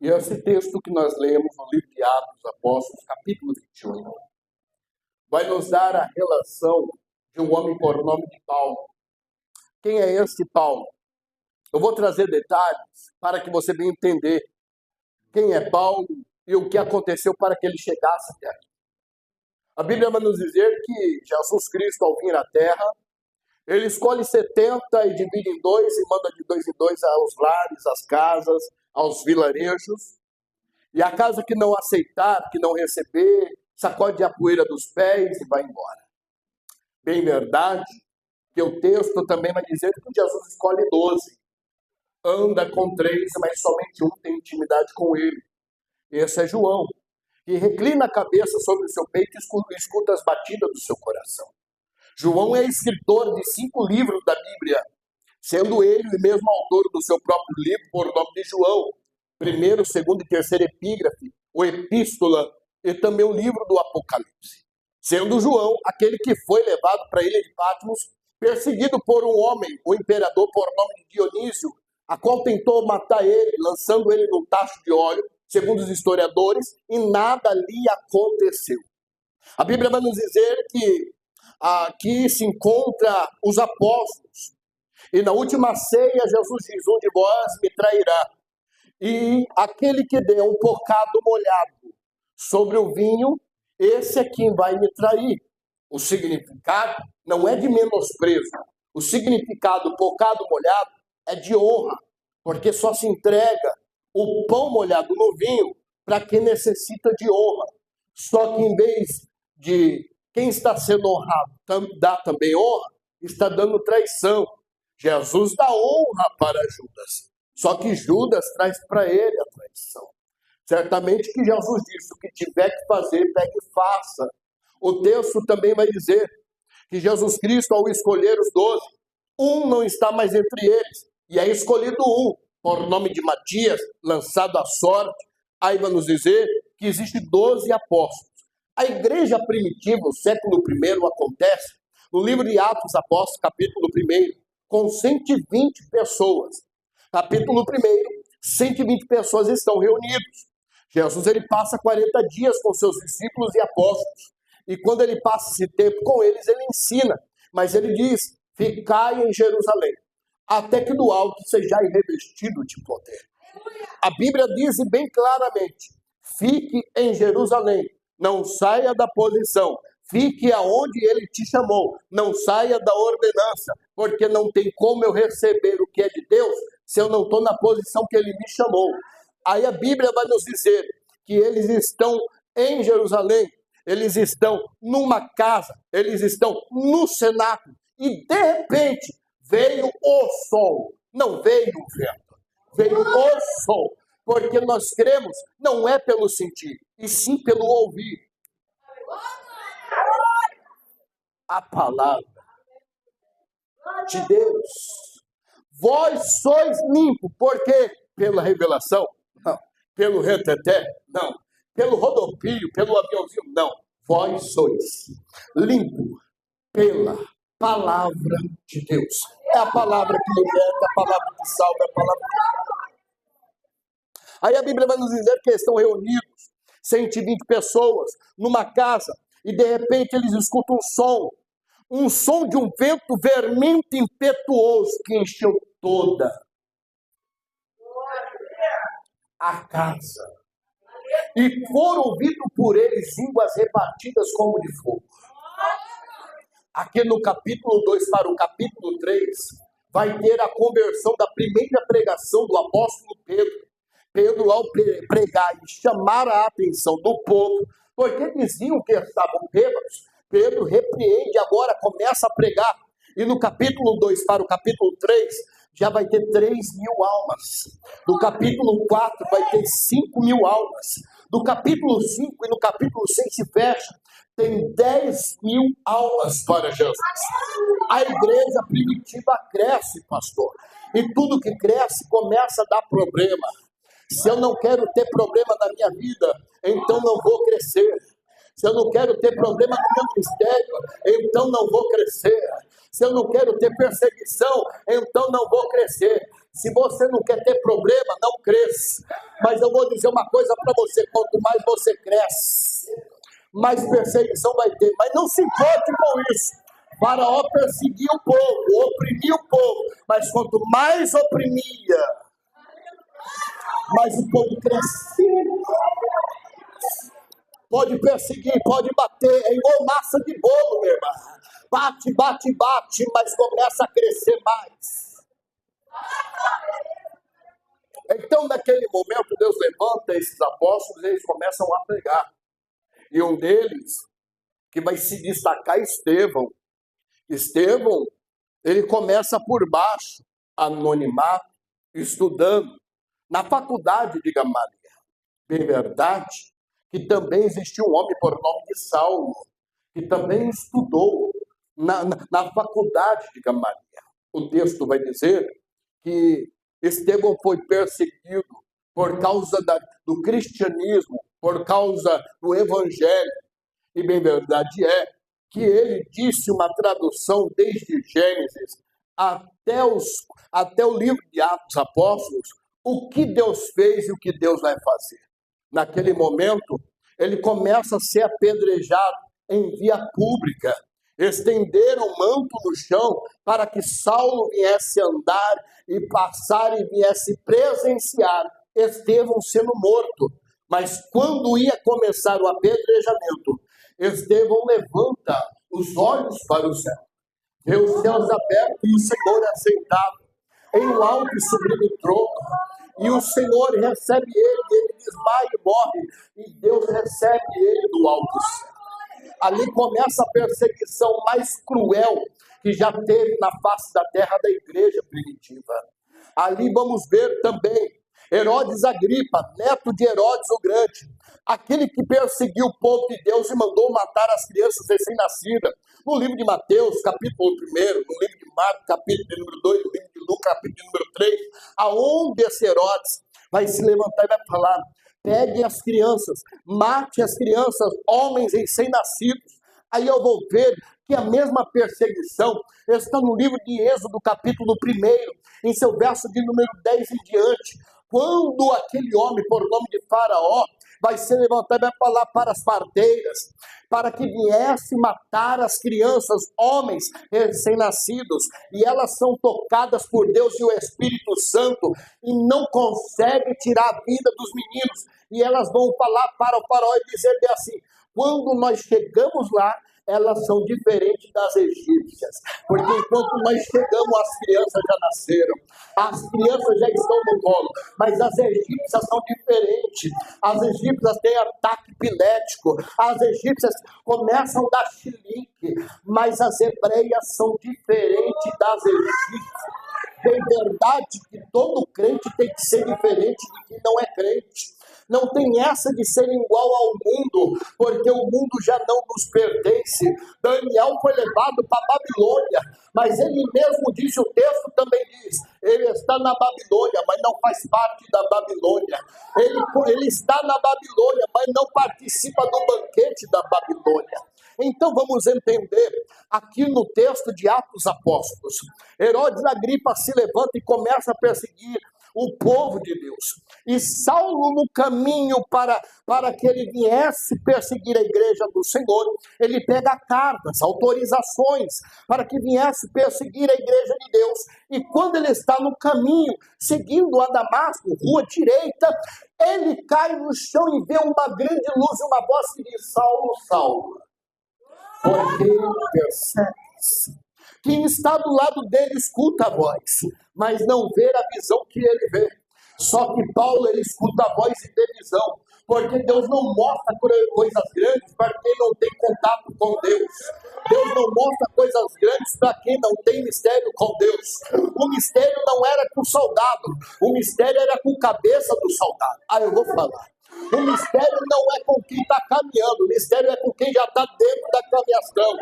E esse texto que nós lemos no livro de Atos dos Apóstolos, capítulo 21, vai nos dar a relação de um homem por nome de Paulo. Quem é esse Paulo? Eu vou trazer detalhes para que você venha entender quem é Paulo e o que aconteceu para que ele chegasse até aqui. A Bíblia vai nos dizer que Jesus Cristo, ao vir à terra, ele escolhe 70 e divide em dois e manda de dois em dois aos lares, às casas, aos vilarejos. E a casa que não aceitar, que não receber, sacode a poeira dos pés e vai embora. Bem verdade que o texto também vai dizer que Jesus escolhe 12. Anda com 3, mas somente um tem intimidade com ele. Esse é João, que reclina a cabeça sobre o seu peito e escuta as batidas do seu coração. João é escritor de 5 livros da Bíblia, sendo ele o mesmo autor do seu próprio livro por nome de João, primeiro, segundo e terceiro epígrafe, o Epístola e também o livro do Apocalipse. Sendo João aquele que foi levado para a ilha de Patmos, perseguido por um homem, o imperador por nome de Dionísio, a qual tentou matar ele, lançando ele num tacho de óleo, segundo os historiadores, e nada lhe aconteceu. A Bíblia vai nos dizer que aqui se encontra os apóstolos. E na última ceia, Jesus diz: um de vós me trairá. E aquele que der um bocado molhado sobre o vinho, esse é quem vai me trair. O significado não é de menosprezo. O significado bocado molhado é de honra, porque só se entrega o pão molhado no vinho para quem necessita de honra. Só que em vez de quem está sendo honrado dá também honra, está dando traição. Jesus dá honra para Judas, só que Judas traz para ele a traição. Certamente que Jesus disse: o que tiver que fazer, pegue e faça. O texto também vai dizer que Jesus Cristo, ao escolher os 12, um não está mais entre eles, e é escolhido um, por nome de Matias, lançado à sorte. Aí vai nos dizer que existe 12 apóstolos. A igreja primitiva, no século I, acontece no livro de Atos dos Apóstolos, capítulo 1, com 120 pessoas. Capítulo 1, 120 pessoas estão reunidas. Jesus ele passa 40 dias com seus discípulos e apóstolos. E quando ele passa esse tempo com eles, ele ensina. Mas ele diz: ficai em Jerusalém, até que do alto sejais revestido de poder. A Bíblia diz bem claramente: fique em Jerusalém, não saia da posição, fique aonde ele te chamou, não saia da ordenança, porque não tem como eu receber o que é de Deus se eu não estou na posição que ele me chamou. Aí a Bíblia vai nos dizer que eles estão em Jerusalém, eles estão numa casa, eles estão no cenáculo, e de repente veio o sol, não veio o vento, veio o sol, porque nós cremos não é pelo sentir, e sim pelo ouvir a palavra de Deus. Vós sois limpo, porque pela revelação, não, pelo reteté, não, pelo rodopio, pelo aviãozinho, não. Vós sois limpo pela palavra de Deus. É a palavra que liberta, a palavra que salva, é a palavra que... Aí a Bíblia vai nos dizer que estão reunidos 120 pessoas numa casa e de repente eles escutam um som de um vento vermente impetuoso que encheu toda a casa. E foram ouvidos por eles línguas repartidas como de fogo. Aqui no capítulo 2 para o capítulo 3, vai ter a conversão da primeira pregação do apóstolo Pedro. Pedro, ao pregar e chamar a atenção do povo, porque diziam que estavam bêbados, Pedro repreende, agora começa a pregar. E no capítulo 2 para o capítulo 3, já vai ter 3.000 almas. No capítulo 4 vai ter 5.000 almas. No capítulo 5 e no capítulo 6 se fecha, tem 10.000 almas para Jesus. A igreja primitiva cresce, pastor. E tudo que cresce começa a dar problema. Se eu não quero ter problema na minha vida, então não vou crescer. Se eu não quero ter problema no meu ministério, então não vou crescer. Se eu não quero ter perseguição, então não vou crescer. Se você não quer ter problema, não cresça. Mas eu vou dizer uma coisa para você: quanto mais você cresce, mais perseguição vai ter. Mas não se importe com isso. Faraó perseguia o povo, oprimia o povo. Mas quanto mais oprimia, mais o povo crescia. Pode perseguir, pode bater, é igual massa de bolo, meu irmão. Bate, bate, bate, mas começa a crescer mais. Então, naquele momento, Deus levanta esses apóstolos e eles começam a pregar. E um deles, que vai se destacar, Estevão. Estevão, ele começa por baixo, anonimato, estudando na faculdade de Gamaliel. Bem verdade que também existiu um homem por nome de Saulo, que também estudou na faculdade de Gamaliel. O texto vai dizer que Estevão foi perseguido por causa do cristianismo, por causa do evangelho. E bem verdade é que ele disse uma tradução desde Gênesis até o livro de Atos Apóstolos, o que Deus fez e o que Deus vai fazer. Naquele momento, ele começa a ser apedrejado em via pública. Estenderam o manto no chão para que Saulo viesse andar e passar e viesse presenciar Estevão sendo morto. Mas quando ia começar o apedrejamento, Estevão levanta os olhos para o céu, vê os céus abertos e o Senhor assentado em um alto e sublime trono. E o Senhor recebe ele desmaia e morre, e Deus recebe ele do alto céu. Ali começa a perseguição mais cruel que já teve na face da terra da igreja primitiva. Ali vamos ver também Herodes Agripa, neto de Herodes o Grande, aquele que perseguiu o povo de Deus e mandou matar as crianças recém-nascidas. No livro de Mateus, capítulo 1, no livro de Marcos, capítulo número 2, no livro de Lucas, capítulo número 3, aonde esse Herodes vai se levantar e vai falar: pegue as crianças, mate as crianças, homens recém-nascidos. Aí eu vou ver que a mesma perseguição está no livro de Êxodo, capítulo 1, em seu verso de número 10 em diante, quando aquele homem, por nome de Faraó, vai se levantar e vai falar para as parteiras, para que viesse matar as crianças, homens recém-nascidos, e elas são tocadas por Deus e o Espírito Santo, e não consegue tirar a vida dos meninos, e elas vão falar para o Faraó e dizer assim: quando nós chegamos lá, elas são diferentes das egípcias, porque enquanto nós chegamos, as crianças já nasceram, as crianças já estão no colo, mas as egípcias são diferentes. As egípcias têm ataque epilético, as egípcias começam a dar chilique, mas as hebreias são diferentes das egípcias. Tem verdade que todo crente tem que ser diferente de quem não é crente. Não tem essa de ser igual ao mundo, porque o mundo já não nos pertence. Daniel foi levado para a Babilônia, mas ele mesmo diz, o texto também diz, ele está na Babilônia, mas não faz parte da Babilônia. Ele está na Babilônia, mas não participa do banquete da Babilônia. Então vamos entender aqui no texto de Atos Apóstolos. Herodes Agripa se levanta e começa a perseguir o povo de Deus. E Saulo, no caminho para que ele viesse perseguir a igreja do Senhor, ele pega cartas, autorizações, para que viesse perseguir a igreja de Deus. E quando ele está no caminho, seguindo a Damasco, rua direita, ele cai no chão e vê uma grande luz e uma voz que diz: Saulo, Saulo, por que persegues? Quem está do lado dele escuta a voz, mas não vê a visão que ele vê. Só que Paulo, ele escuta a voz e vê visão, porque Deus não mostra coisas grandes para quem não tem contato com Deus. Deus não mostra coisas grandes para quem não tem mistério com Deus. O mistério não era com o soldado, o mistério era com a cabeça do soldado. Eu vou falar. O mistério não é com quem está caminhando, o mistério é com quem já está dentro da caminhação.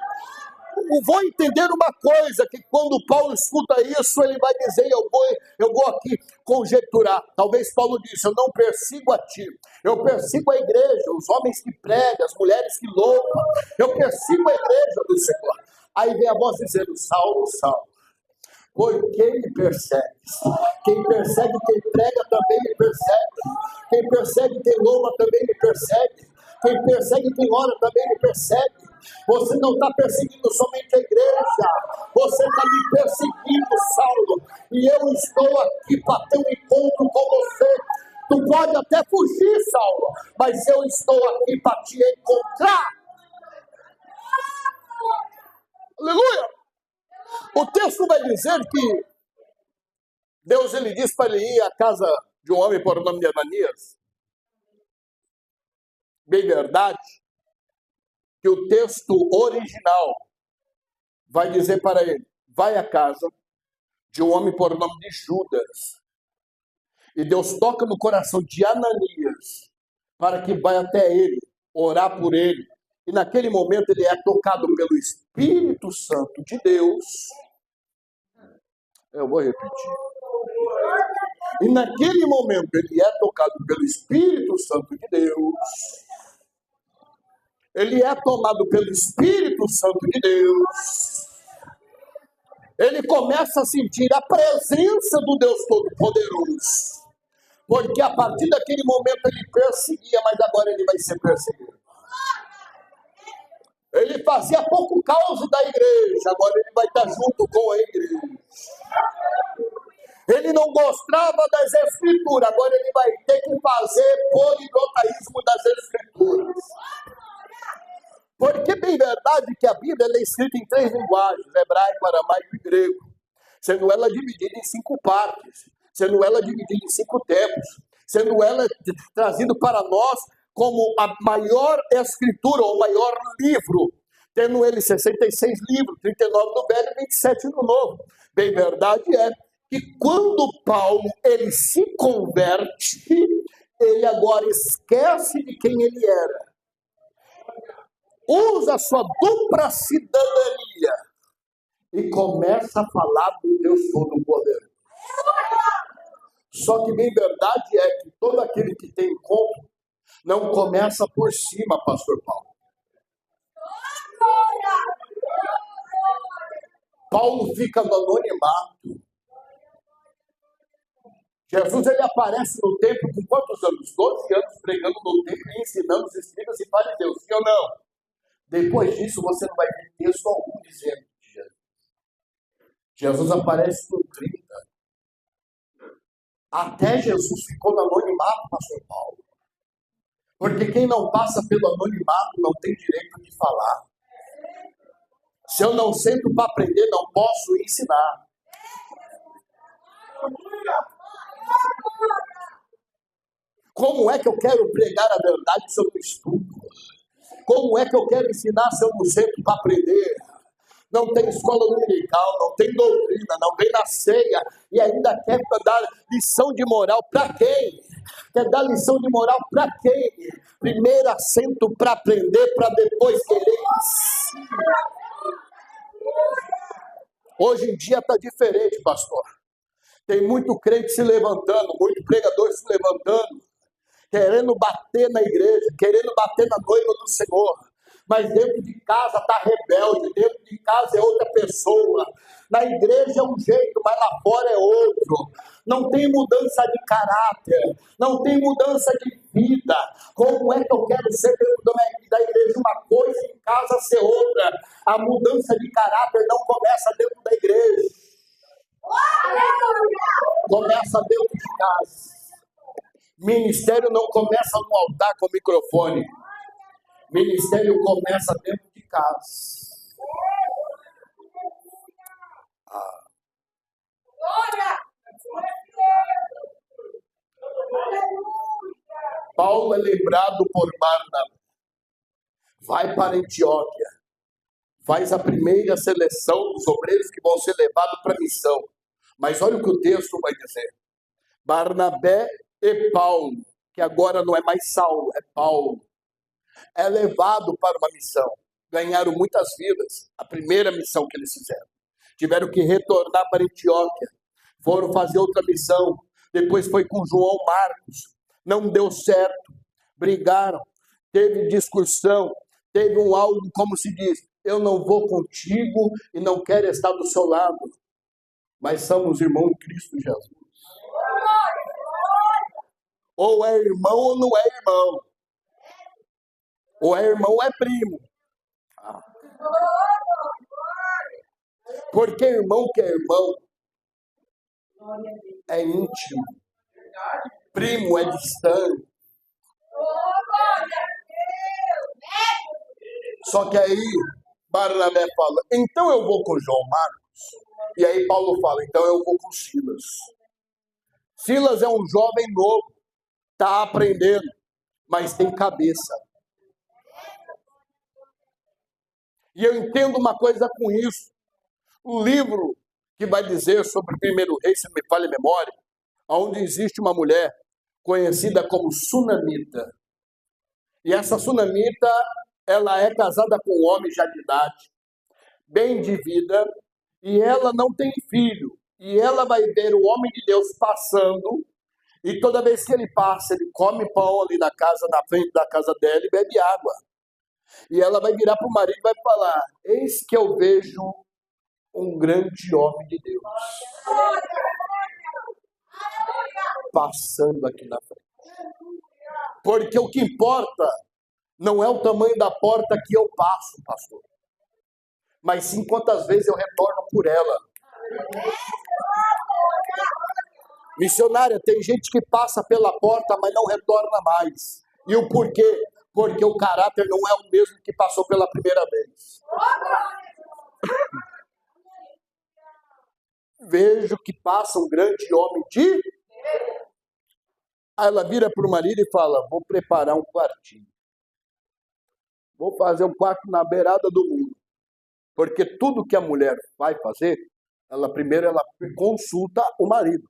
vou entender uma coisa, que quando Paulo escuta isso, ele vai dizer, eu vou aqui conjecturar. Talvez Paulo disse, eu não persigo a ti, eu persigo a igreja, os homens que pregam, as mulheres que louvam, eu persigo a igreja do Senhor. Aí vem a voz dizendo, Saulo, Saulo, por que me persegues? Quem persegue quem prega também me persegue. Quem persegue quem louva também me persegue. Quem persegue quem ora também me persegue. Você não está perseguindo somente a igreja. Você está me perseguindo, Saulo. E eu estou aqui para ter um encontro com você. Tu pode até fugir, Saulo, mas eu estou aqui para te encontrar. Aleluia! O texto vai dizer que Deus ele disse para ele ir à casa de um homem por nome de Ananias. Bem verdade que o texto original vai dizer para ele, vai à casa de um homem por nome de Judas. E Deus toca no coração de Ananias para que vá até ele, orar por ele. E naquele momento ele é tocado pelo Espírito Santo de Deus. Eu vou repetir. E naquele momento ele é tocado pelo Espírito Santo de Deus. Ele é tomado pelo Espírito Santo de Deus. Ele começa a sentir a presença do Deus Todo-Poderoso. Porque a partir daquele momento ele perseguia, mas agora ele vai ser perseguido. Ele fazia pouco causa da igreja, agora ele vai estar junto com a igreja. Ele não gostava das escrituras, agora ele vai ter que fazer poliglotalismo das escrituras. Porque bem verdade que a Bíblia é escrita em 3 linguagens, hebraico, aramaico e grego, sendo ela dividida em 5 partes, sendo ela dividida em 5 tempos, sendo ela trazido para nós como a maior escritura, ou maior livro, tendo ele 66 livros, 39 no Velho e 27 no Novo. Bem verdade é que quando Paulo ele se converte, ele agora esquece de quem ele era. Usa a sua dupla cidadania e começa a falar do Deus Todo-Poderoso. Só que bem verdade é que todo aquele que tem encontro não começa por cima, pastor Paulo. Paulo fica no anonimato. Jesus ele aparece no templo com quantos anos? 12 anos pregando no templo e ensinando os escribas e fariseus, sim ou não? Depois disso, você não vai ter texto algum dizendo de Jesus. Jesus aparece com 30. Até Jesus ficou no anonimato, pastor Paulo. Porque quem não passa pelo anonimato não tem direito de falar. Se eu não sento para aprender, não posso ensinar. Como é que eu quero pregar a verdade se eu não estudo? Como é que eu quero ensinar se eu não sento para aprender? Não tem escola dominical, não tem doutrina, não vem na ceia e ainda quer dar lição de moral para quem? Quer dar lição de moral para quem? Primeiro assento para aprender, para depois querer ensinar. Hoje em dia está diferente, pastor. Tem muito crente se levantando, muito pregador se levantando, querendo bater na igreja, querendo bater na noiva do Senhor. Mas dentro de casa está rebelde, dentro de casa é outra pessoa. Na igreja é um jeito, mas lá fora é outro. Não tem mudança de caráter, não tem mudança de vida. Como é que eu quero ser dentro da igreja uma coisa e em casa ser outra? A mudança de caráter não começa dentro da igreja. Começa dentro de casa. Ministério não começa no altar com o microfone. Ministério começa dentro de casa. Paulo é lembrado por Barnabé. Vai para Antioquia. Faz a primeira seleção dos obreiros que vão ser levados para a missão. Mas olha o que o texto vai dizer. Barnabé e Paulo, que agora não é mais Saulo, é Paulo, é levado para uma missão. ganharam muitas vidas, a primeira missão que eles fizeram. Tiveram que retornar para Antioquia, foram fazer outra missão, depois foi com João Marcos, não deu certo, brigaram, teve discussão, teve um algo, como se diz, eu não vou contigo e não quero estar do seu lado, mas somos irmãos em Cristo Jesus. Ou é irmão ou não é irmão. Ou é irmão ou é primo. Porque irmão que é irmão é íntimo. Primo é distante. Só que aí Barnabé fala, então eu vou com João Marcos. E aí Paulo fala, então eu vou com Silas. Silas é um jovem novo, está aprendendo, mas tem cabeça. E eu entendo uma coisa com isso. O livro que vai dizer sobre o primeiro rei, se me falha a memória, onde existe uma mulher conhecida como Sunamita. E essa Sunamita, ela é casada com um homem já de idade, bem de vida, e ela não tem filho. E ela vai ver o homem de Deus passando, e toda vez que ele passa, ele come pão ali na frente da casa dela e bebe água. E ela vai virar para o marido e vai falar, eis que eu vejo um grande homem de Deus passando aqui na frente. Porque o que importa não é o tamanho da porta que eu passo, pastor, mas sim quantas vezes eu retorno por ela. Missionária, tem gente que passa pela porta, mas não retorna mais. E o porquê? Porque o caráter não é o mesmo que passou pela primeira vez. Vejo que passa um grande homem de... Aí ela vira para o marido e fala, vou preparar um quartinho. Vou fazer um quarto na beirada do muro. Porque tudo que a mulher vai fazer, primeiro ela consulta o marido.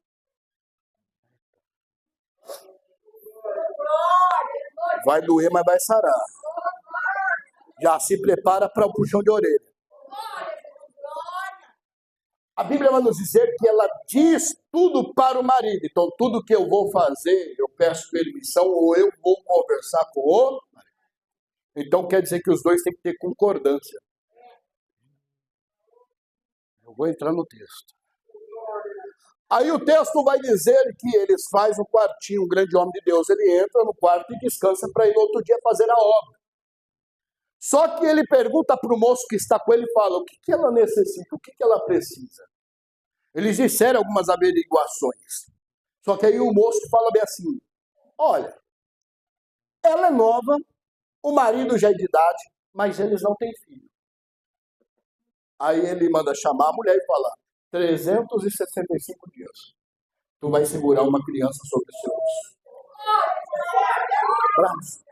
Vai doer, mas vai sarar. Já se prepara para o puxão de orelha. A Bíblia vai nos dizer que ela diz tudo para o marido. Então, tudo que eu vou fazer, eu peço permissão ou eu vou conversar com o marido. Então, quer dizer que os dois têm que ter concordância. Eu vou entrar no texto. Aí o texto vai dizer que eles fazem um quartinho, um grande homem de Deus, ele entra no quarto e descansa para ir no outro dia fazer a obra. Só que ele pergunta para o moço que está com ele e fala, o que ela necessita, o que ela precisa? Eles disseram algumas averiguações. Só que aí o moço fala bem assim, olha, ela é nova, o marido já é de idade, mas eles não têm filho. Aí ele manda chamar a mulher e fala, 365 dias. Tu vai segurar uma criança sobre os seus braços.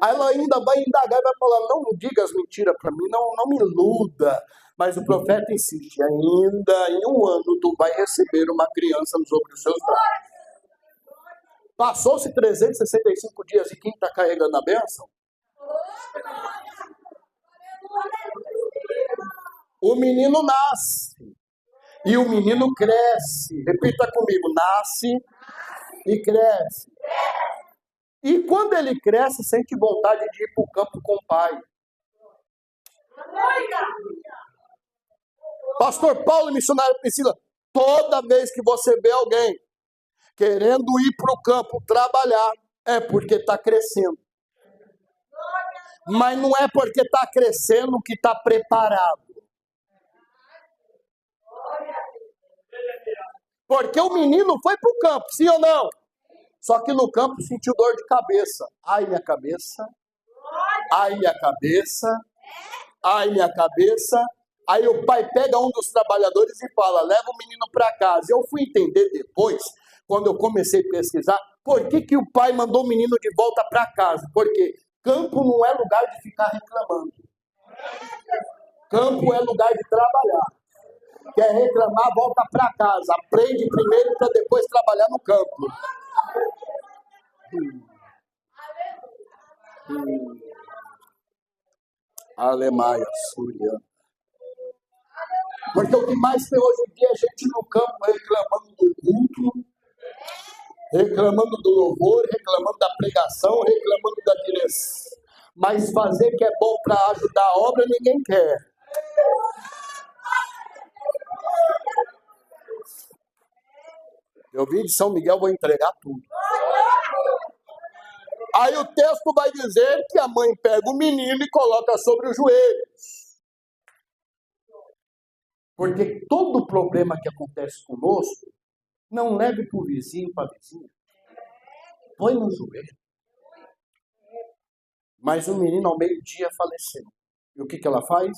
Aí ela ainda vai indagar e vai falar, não diga as mentiras para mim, não me iluda. Mas o profeta insiste, ainda em 1 ano tu vai receber uma criança sobre os seus braços. Passou-se 365 dias e quem está carregando a bênção? O menino nasce e o menino cresce. Repita comigo, nasce e cresce. E quando ele cresce, sente vontade de ir para o campo com o pai. Pastor Paulo e missionário Priscila, toda vez que você vê alguém querendo ir para o campo trabalhar, é porque está crescendo. Mas não é porque está crescendo que está preparado. Porque o menino foi para o campo, sim ou não? Só que no campo sentiu dor de cabeça. Ai, minha cabeça. Ai, minha cabeça. Ai, minha cabeça. Aí o pai pega um dos trabalhadores e fala, leva o menino para casa. Eu fui entender depois, quando eu comecei a pesquisar, por que o pai mandou o menino de volta para casa. Porque campo não é lugar de ficar reclamando. Campo é lugar de trabalhar. Quer reclamar, volta para casa. Aprende primeiro para depois trabalhar no campo. Alemanha, Súria. Porque o que mais tem hoje em dia é gente no campo reclamando do culto, reclamando do louvor, reclamando da pregação, reclamando da direção. Mas fazer que é bom para ajudar a obra, ninguém quer. Eu vim de São Miguel, vou entregar tudo. Aí o texto vai dizer que a mãe pega o menino e coloca sobre os joelhos. Porque todo problema que acontece conosco, não leve para o vizinho, para a vizinha. Põe no joelho. Mas o menino ao meio-dia faleceu. E o que ela faz?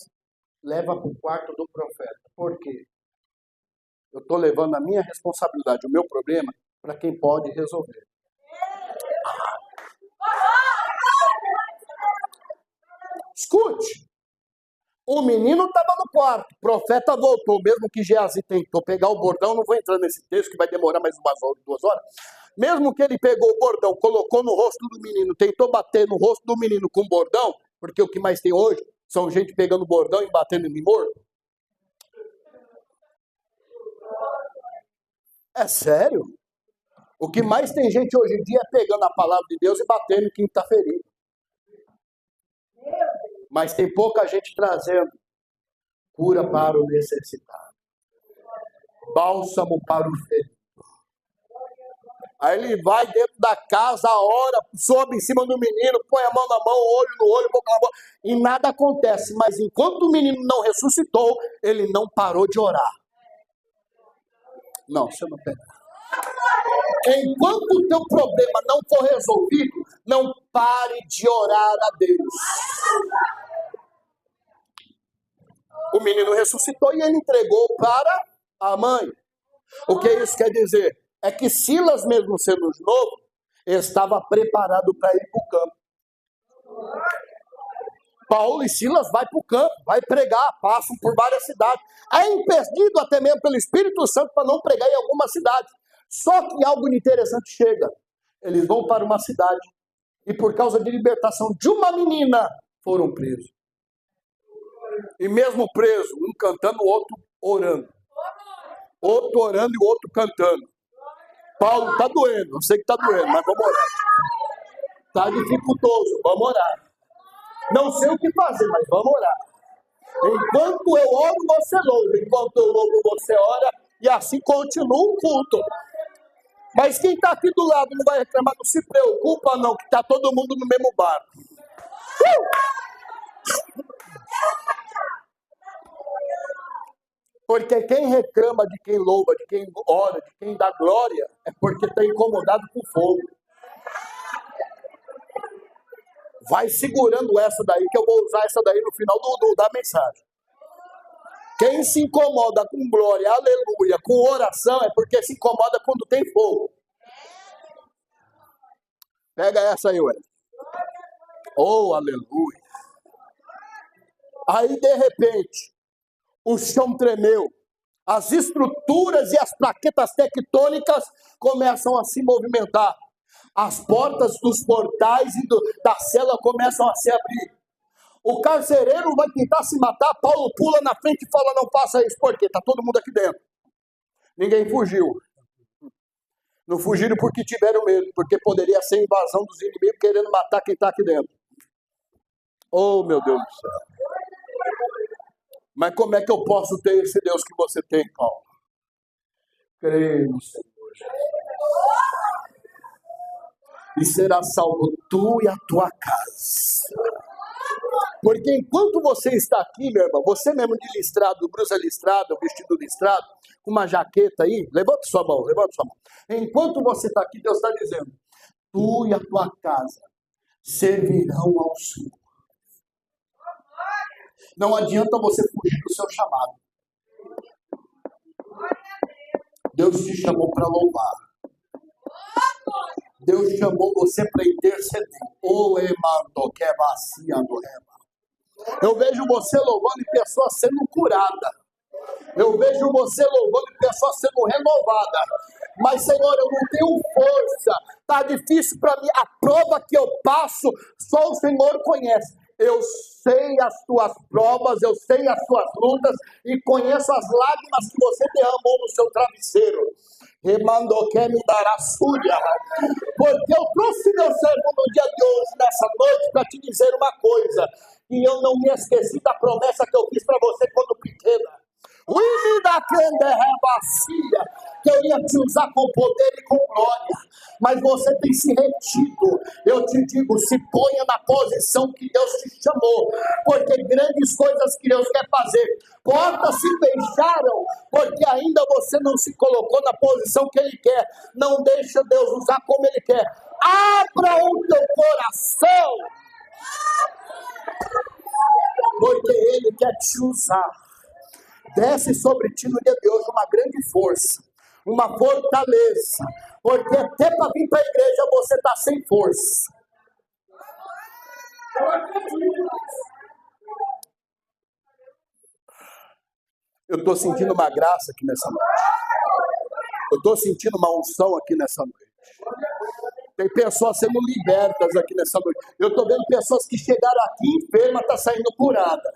Leva para o quarto do profeta. Por quê? Eu estou levando a minha responsabilidade, o meu problema, para quem pode resolver. Escute. O menino estava no quarto, o profeta voltou, mesmo que Geazi tentou pegar o bordão, não vou entrar nesse texto que vai demorar mais umas 2 horas. Mesmo que ele pegou o bordão, colocou no rosto do menino, tentou bater no rosto do menino com o bordão, porque o que mais tem hoje são gente pegando o bordão e batendo em morto. É sério? O que mais tem gente hoje em dia é pegando a palavra de Deus e batendo em quem está ferido. Mas tem pouca gente trazendo cura para o necessitado, bálsamo para o ferido. Aí ele vai dentro da casa, ora, sobe em cima do menino, põe a mão na mão, olho no olho, boca na boca, e nada acontece. Mas enquanto o menino não ressuscitou, ele não parou de orar. Não, você não pega. Enquanto o teu problema não for resolvido, não pare de orar a Deus. O menino ressuscitou e ele entregou para a mãe. O que isso quer dizer? É que Silas, mesmo sendo novo, estava preparado para ir para o campo. Paulo e Silas vai para o campo, vai pregar, passam por várias cidades. É impedido até mesmo pelo Espírito Santo para não pregar em alguma cidade. Só que algo interessante chega. Eles vão para uma cidade e por causa de libertação de uma menina, foram presos. E mesmo preso, um cantando, o outro orando. Outro orando e o outro cantando. Paulo, tá doendo, eu sei que tá doendo, mas vamos orar. Tá dificultoso, vamos orar. Não sei o que fazer, mas vamos orar. Enquanto eu oro, você louva. Enquanto eu louvo, você ora. E assim continua o culto. Mas quem está aqui do lado não vai reclamar, não se preocupa não, que está todo mundo no mesmo barco. Porque quem reclama de quem louva, de quem ora, de quem dá glória, é porque está incomodado com fogo. Vai segurando essa daí, que eu vou usar essa daí no final da mensagem. Quem se incomoda com glória, aleluia, com oração, é porque se incomoda quando tem fogo. Pega essa aí, ué. Oh, aleluia. Aí, de repente, o chão tremeu. As estruturas e as plaquetas tectônicas começam a se movimentar. As portas dos portais e da cela começam a se abrir. O carcereiro vai tentar se matar, Paulo pula na frente e fala, não faça isso, porque está todo mundo aqui dentro. Ninguém fugiu. Não fugiram porque tiveram medo, porque poderia ser invasão dos inimigos querendo matar quem está aqui dentro. Oh, meu Deus do céu. Mas como é que eu posso ter esse Deus que você tem, Paulo? Creio no Senhor Jesus. E será salvo tu e a tua casa. Porque enquanto você está aqui, meu irmão, você mesmo de listrado, blusa listrada, vestido listrado, com uma jaqueta aí, levanta sua mão. Enquanto você está aqui, Deus está dizendo, tu e a tua casa servirão ao Senhor. Não adianta você fugir do seu chamado. Deus te chamou para louvar. Deus chamou você para interceder. Oh, emando, que é vazia do rema. Eu vejo você louvando e pessoas sendo curadas. Eu vejo você louvando e pessoas sendo renovadas. Mas, Senhor, eu não tenho força. Está difícil para mim. A prova que eu passo, só o Senhor conhece. Eu sei as tuas provas, eu sei as tuas lutas e conheço as lágrimas que você derramou no seu travesseiro. Remando que me dará súria. Porque eu trouxe meu servo no dia de hoje, nessa noite, para te dizer uma coisa. E eu não me esqueci da promessa que eu fiz para você quando pequena. Que eu ia te usar com poder e com glória, mas você tem se retido. Eu te digo, se ponha na posição que Deus te chamou, porque grandes coisas que Deus quer fazer. Portas se fecharam, porque ainda você não se colocou na posição que Ele quer. Não deixa Deus usar como Ele quer. Abra o teu coração, porque Ele quer te usar. Desce sobre ti no dia de hoje uma grande força, uma fortaleza, porque até para vir para a igreja você está sem força. Eu estou sentindo uma graça aqui nessa noite. Eu estou sentindo uma unção aqui nessa noite. Tem pessoas sendo libertas aqui nessa noite. Eu estou vendo pessoas que chegaram aqui enfermas, estão saindo curadas.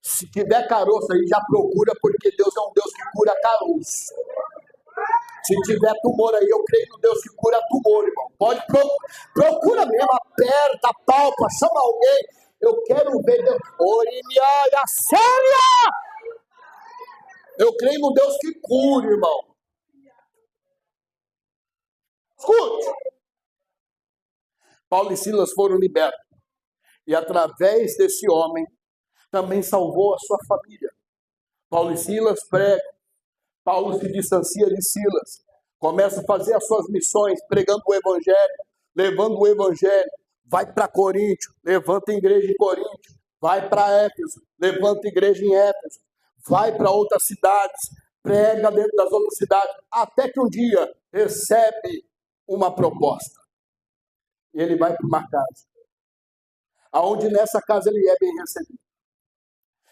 Se tiver caroço aí, já procura, porque Deus é um Deus que cura caroço. Se tiver tumor aí, eu creio no Deus que cura tumor, irmão. Pode procura mesmo, aperta, palpa, chama alguém. Eu quero ver Deus. Orimiaia séria! Eu creio no Deus que cura, irmão. Escute. Paulo e Silas foram libertos. E através desse homem, também salvou a sua família. Paulo e Silas pregam. Paulo se distancia de Silas. Começa a fazer as suas missões, pregando o evangelho, levando o evangelho. Vai para Coríntio, levanta a igreja em Coríntio. Vai para Éfeso, levanta a igreja em Éfeso. Vai para outras cidades, prega dentro das outras cidades. Até que um dia recebe uma proposta. E ele vai para uma casa. Aonde nessa casa ele é bem recebido.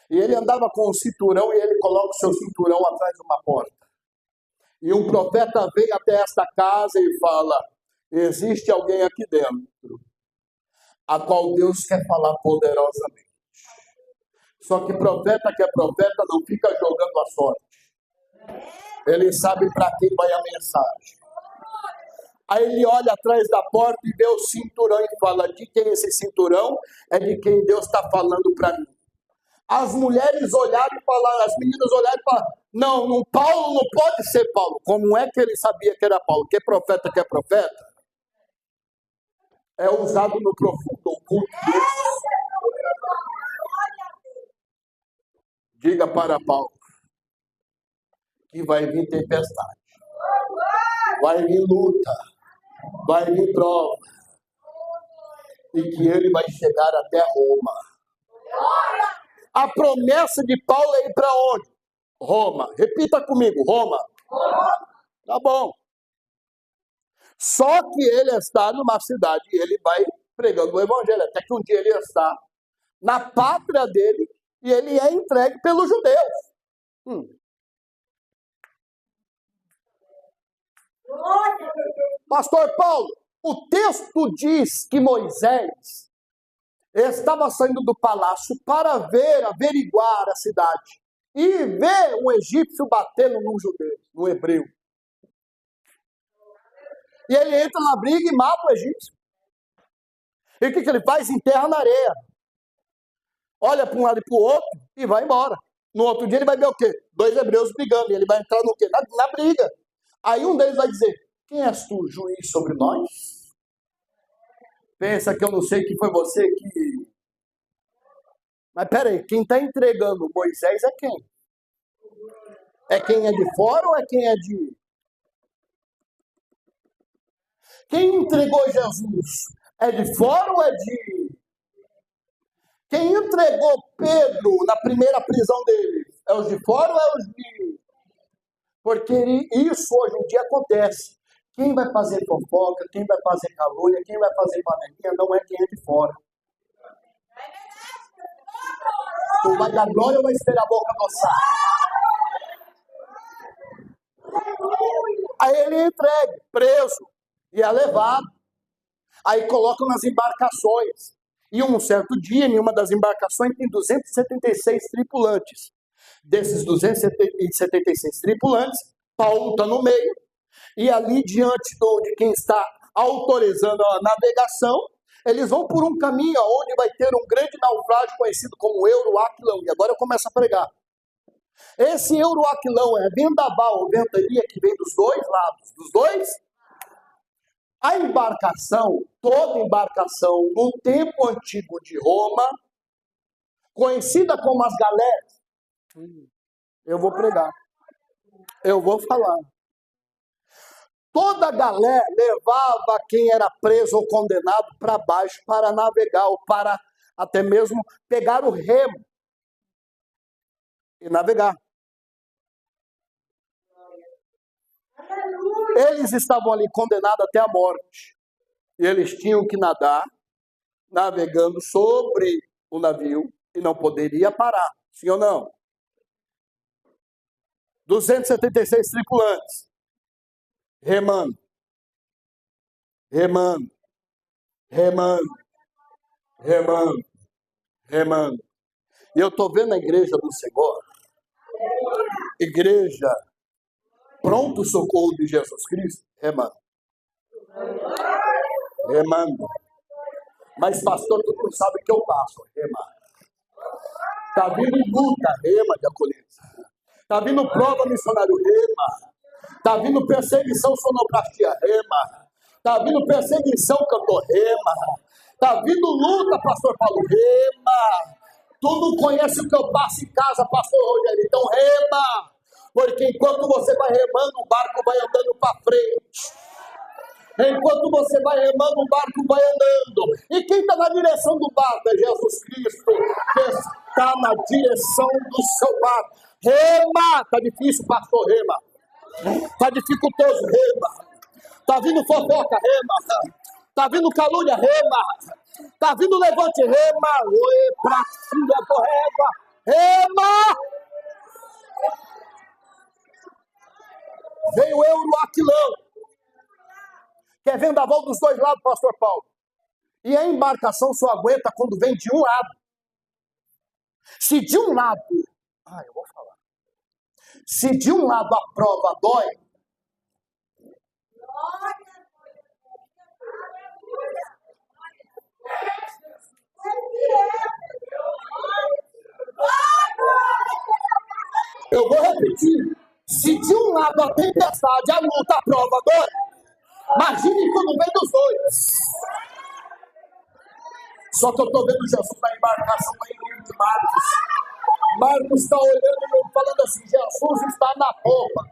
E ele andava com um cinturão e ele coloca o seu cinturão atrás de uma porta. E um profeta vem até esta casa e fala: existe alguém aqui dentro, a qual Deus quer falar poderosamente. Só que profeta que é profeta não fica jogando a sorte. Ele sabe para quem vai a mensagem. Aí ele olha atrás da porta e vê o cinturão e fala: de quem é esse cinturão? É de quem Deus está falando para mim. As mulheres olharam e falaram, as meninas olharam e falaram: não, Paulo não pode ser Paulo. Como é que ele sabia que era Paulo? Que é profeta? É usado no profundo oculto. Diga para Paulo que vai vir tempestade, vai vir luta, vai vir prova, e que ele vai chegar até Roma. A promessa de Paulo é ir para onde? Roma. Repita comigo, Roma. Tá bom. Só que ele está numa cidade e ele vai pregando o evangelho, até que um dia ele está na pátria dele e ele é entregue pelos judeus. Pastor Paulo, o texto diz que Moisés estava saindo do palácio para averiguar a cidade e ver um egípcio batendo num judeu, no hebreu. E ele entra na briga e mata o egípcio. E o que ele faz? Enterra na areia. Olha para um lado e para o outro e vai embora. No outro dia ele vai ver o quê? 2 hebreus brigando. E ele vai entrar no quê? Na briga. Aí um deles vai dizer: quem és tu, juiz sobre nós? Pensa que eu não sei que foi você que... Mas peraí, quem está entregando Moisés é quem? É quem é de fora ou é quem é de... Quem entregou Jesus? É de fora ou é de... Quem entregou Pedro na primeira prisão dele? É os de fora ou é os de... Porque isso hoje em dia acontece. Quem vai fazer fofoca, quem vai fazer calúnia, quem vai fazer panelinha, não é quem é de fora. Tu vai dar glória ou vai esperar a boca coçar? Aí ele é entregue, preso, e é levado. Aí colocam nas embarcações. E um certo dia, em uma das embarcações, tem 276 tripulantes. Desses 276 tripulantes, Paulo está no meio, e ali diante de quem está autorizando a navegação, eles vão por um caminho onde vai ter um grande naufrágio conhecido como Euroaquilão. E agora eu começo a pregar. Esse Euroaquilão é vendaval ou ventania que vem dos dois lados. Dos dois. A embarcação, toda embarcação no tempo antigo de Roma, conhecida como as galeras. Eu vou pregar. Eu vou falar. Toda galera levava quem era preso ou condenado para baixo para navegar ou para até mesmo pegar o remo e navegar. Eles estavam ali condenados até a morte. E eles tinham que nadar, navegando sobre o navio e não poderia parar. Sim ou não? 276 tripulantes. Remando, remando, remando, remando, remando. E eu estou vendo a igreja do Senhor, igreja Pronto Socorro de Jesus Cristo, remando, remando. Mas pastor, tu não sabe o que eu passo, remando. Está vindo luta, rema, diaconisa. Está vindo prova, missionário, rema. Está vindo perseguição, sonoplastia, rema. Está vindo perseguição, cantor, rema. Está vindo luta, pastor Paulo, rema. Tu não conhece o que eu passo em casa, pastor Rogério, então rema. Porque enquanto você vai remando, o barco vai andando para frente. Enquanto você vai remando, o barco vai andando. E quem está na direção do barco é Jesus Cristo, que está na direção do seu barco. Rema! Está difícil, pastor, rema. Está dificultoso, rema. Está vindo fofoca, rema. Está vindo calúnia, rema. Está vindo levante, rema. Oi, pra cima do rema. Rema! Veio o Euroaquilão, que é vendaval dos dois lados, pastor Paulo. E a embarcação só aguenta quando vem de um lado. Se de um lado... eu vou falar. Se de um lado a prova dói, eu vou repetir. Se de um lado a tempestade, a luta, a prova dói, imagine quando vem dos dois. Só que eu estou vendo Jesus na embarcação lá em livro de Marcos. Marcos está olhando e falando assim, Jesus está na popa,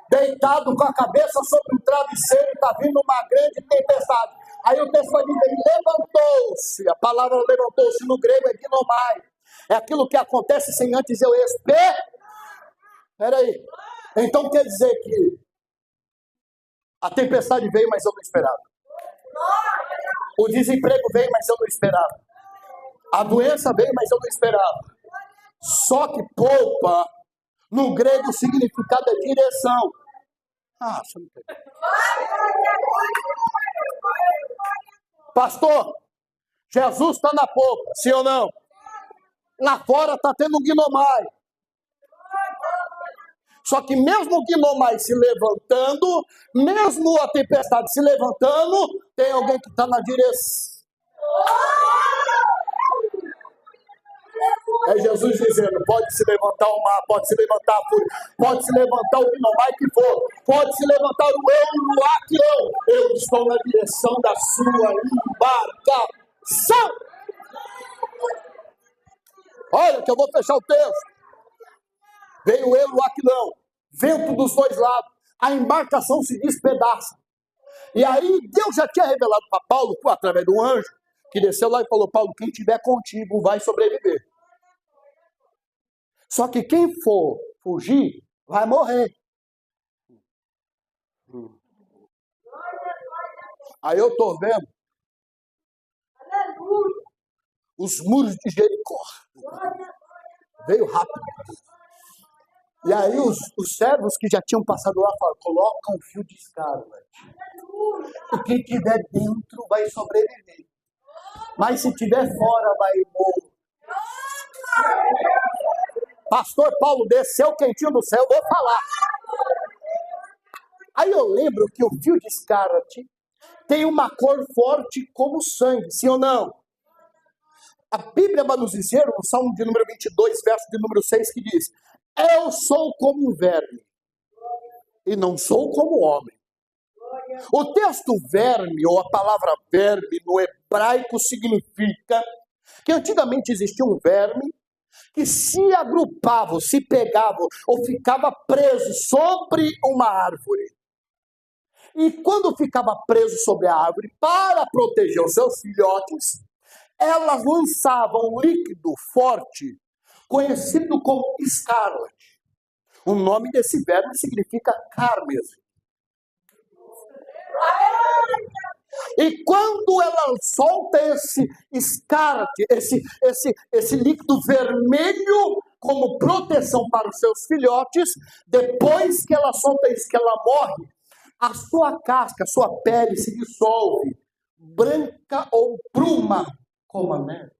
deitado com a cabeça sobre o travesseiro, está vindo uma grande tempestade. Aí o texto vai dizer, ele levantou-se. A palavra levantou-se no grego é ginomai. É aquilo que acontece sem antes eu esperar. Peraí. Então quer dizer que a tempestade veio, mas eu não esperava. O desemprego veio, mas eu não esperava. A doença veio, mas eu não esperava. Só que polpa, no grego, o significado é direção. Você não tem. Pastor, Jesus está na polpa, sim ou não? Lá fora está tendo um ginomai. Só que mesmo o ginomai se levantando, mesmo a tempestade se levantando, tem alguém que está na direção. É Jesus dizendo, pode se levantar o mar, pode se levantar a fúria, pode se levantar o ginomai que for, pode se levantar o Euroaquilão. Eu estou na direção da sua embarcação. Olha que eu vou fechar o texto. Veio o Euroaquilão, vento dos dois lados, a embarcação se despedaça. E aí Deus já tinha revelado para Paulo, através do anjo, que desceu lá e falou, Paulo, quem estiver contigo vai sobreviver. Só que quem for fugir, vai morrer. Aí eu estou vendo os muros de Jericó. Veio rápido. E aí os servos que já tinham passado lá falaram, coloca um fio de escada. O que tiver dentro vai sobreviver. Mas se tiver fora, vai morrer. Pastor Paulo desceu quentinho do céu, vou falar. Aí eu lembro que o fio de escarlate tem uma cor forte como sangue, sim ou não? A Bíblia vai nos dizer, no Salmo de número 22, verso de número 6, que diz: eu sou como um verme, e não sou como homem. O texto verme, ou a palavra verme, no hebraico significa que antigamente existia um verme que se agrupava, se pegava, ou ficava preso sobre uma árvore. E quando ficava preso sobre a árvore, para proteger os seus filhotes, elas lançavam um líquido forte, conhecido como escarlate. O nome desse verme significa carmesim. E quando ela solta esse escarlate, esse líquido vermelho como proteção para os seus filhotes, depois que ela solta isso, que ela morre, a sua casca, a sua pele se dissolve, branca ou bruma, como a neve.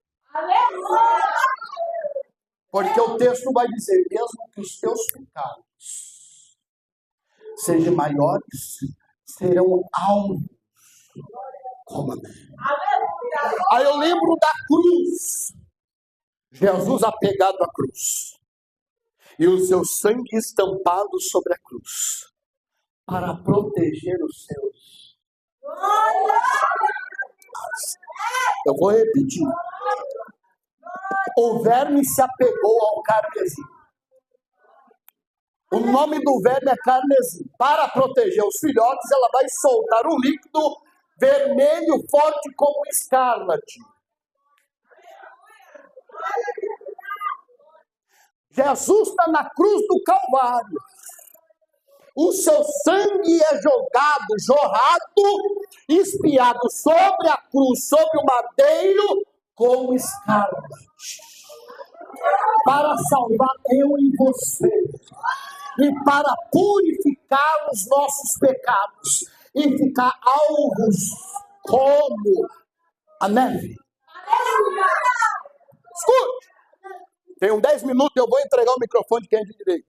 Porque o texto vai dizer, mesmo que os teus pecados sejam maiores, serão alvos como a neve. Aí eu lembro da cruz. Jesus apegado à cruz. E o seu sangue estampado sobre a cruz. Para proteger os seus. Eu vou repetir. O verme se apegou ao carmesim. O nome do verme é carmesim. Para proteger os filhotes, ela vai soltar um líquido vermelho forte como escarlate. Jesus está na cruz do Calvário. O seu sangue é jorrado, espiado sobre a cruz, sobre o madeiro, como escarlate. Para salvar eu e você. E para purificar os nossos pecados. E ficar alvos como a neve. Escute. Tenho 10 minutos e eu vou entregar o microfone de quem é de direito.